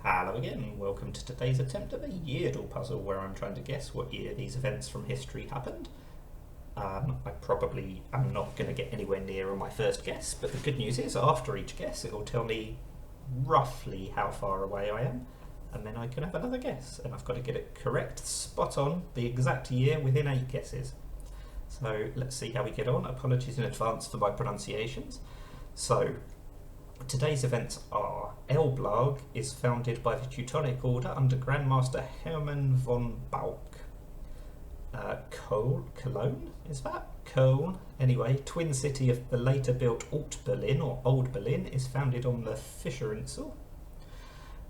Hello again, welcome to today's attempt at a Yeardle puzzle where I'm trying to guess what year these events from history happened. I probably am not going to get anywhere near on my first guess, but the good news is after each guess it will tell me roughly how far away I am, and then I can have another guess, and I've got to get it correct, spot on, the exact year within 8 guesses. So let's see how we get on. Apologies in advance for my pronunciations. So today's events are: Elblag is founded by the Teutonic Order under Grandmaster Hermann von Bauck. Cologne, is that? Cologne. Anyway, twin city of the later built Alt Berlin, or Old Berlin, is founded on the Fischerinsel.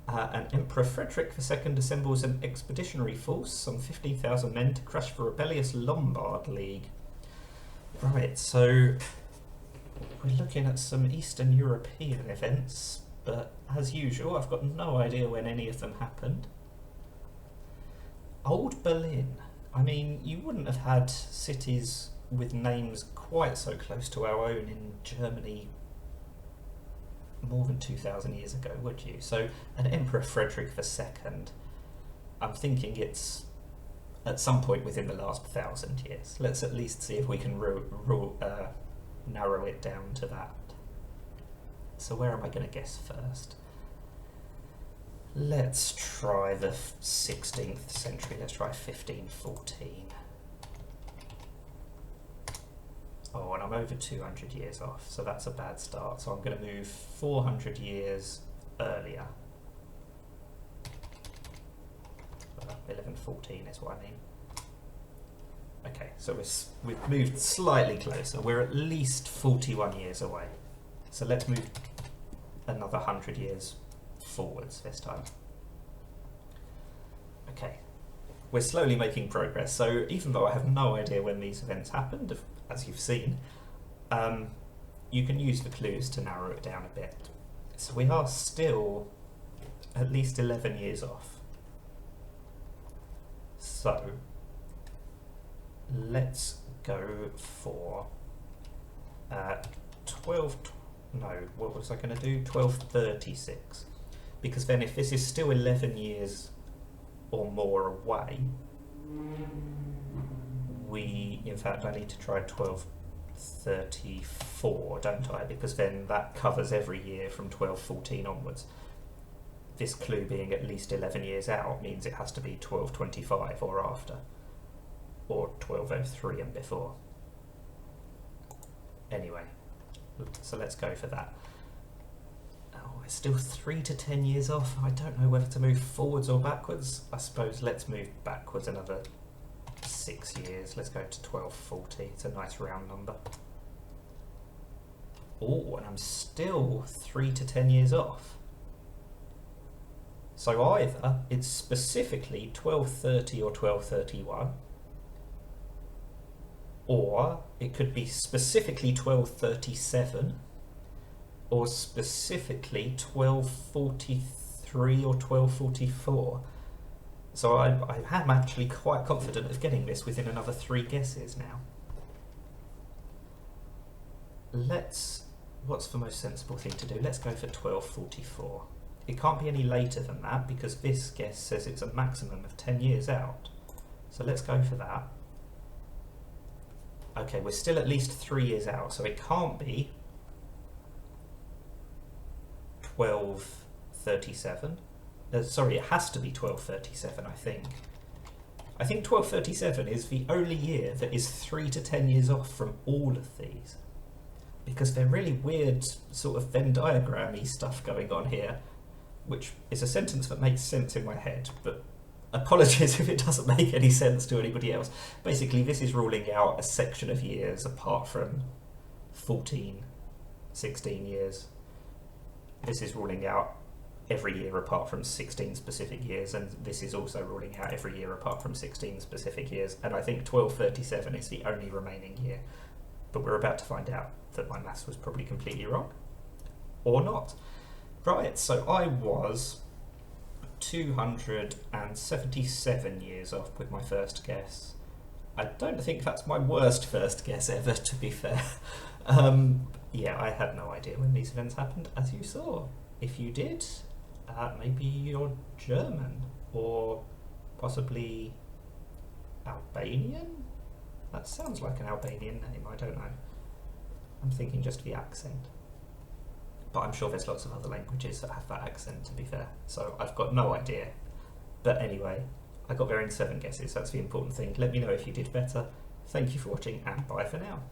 And Emperor Frederick II assembles an expeditionary force, some 15,000 men, to crush the rebellious Lombard League. Right, so we're looking at some Eastern European events, but as usual, I've got no idea when any of them happened. Old Berlin. I mean, you wouldn't have had cities with names quite so close to our own in Germany more than 2,000 years ago, would you? So, an Emperor Frederick II, I'm thinking it's at some point within the last 1,000 years. Let's at least see if we can narrow it down to that. So where am I going to guess first? Let's try the 16th century. Let's try 1514. Oh, and I'm over 200 years off, so that's a bad start. So I'm going to move 400 years earlier. 1114 is what I mean. Okay, so we've moved slightly closer. We're at least 41 years away. So let's move another 100 years forwards this time. Okay, we're slowly making progress. So even though I have no idea when these events happened, as you've seen, you can use the clues to narrow it down a bit. So we are still at least 11 years off. So let's go for 1236, because then if this is still 11 years or more away, in fact I need to try 1234, don't I, because then that covers every year from 1214 onwards. This clue being at least 11 years out means it has to be 1225 or after, or 1203 and before. Anyway, so let's go for that. Oh, we're still 3 to 10 years off. I don't know whether to move forwards or backwards. I suppose let's move backwards another 6 years. Let's go to 1240. It's a nice round number. Oh, and I'm still 3 to 10 years off. So either it's specifically 1230 or 1231, or it could be specifically 1237, or specifically 1243 or 1244. So I am actually quite confident of getting this within another 3 guesses now. What's the most sensible thing to do? Let's go for 1244. It can't be any later than that because this guess says it's a maximum of 10 years out. So let's go for that. Okay, we're still at least 3 years out, so it can't be 1237. Sorry, it has to be 1237, I think. I think 1237 is the only year that is 3 to 10 years off from all of these, because they're really weird sort of Venn diagram-y stuff going on here, which is a sentence that makes sense in my head, but apologies if it doesn't make any sense to anybody else. Basically, this is ruling out a section of years apart from 14, 16 years. This is ruling out every year apart from 16 specific years, and this is also ruling out every year apart from 16 specific years, and I think 1237 is the only remaining year. But we're about to find out that my maths was probably completely wrong. Or not. Right, so I was 277 years off with my first guess. I don't think that's my worst first guess ever, to be fair. Yeah, I had no idea when these events happened, as you saw. If you did, Maybe you're German, or possibly Albanian? That sounds like an Albanian name, I don't know. I'm thinking just the accent. But I'm sure there's lots of other languages that have that accent, to be fair, so I've got no idea. But anyway, I got there in 7 guesses, that's the important thing. Let me know if you did better. Thank you for watching, and bye for now.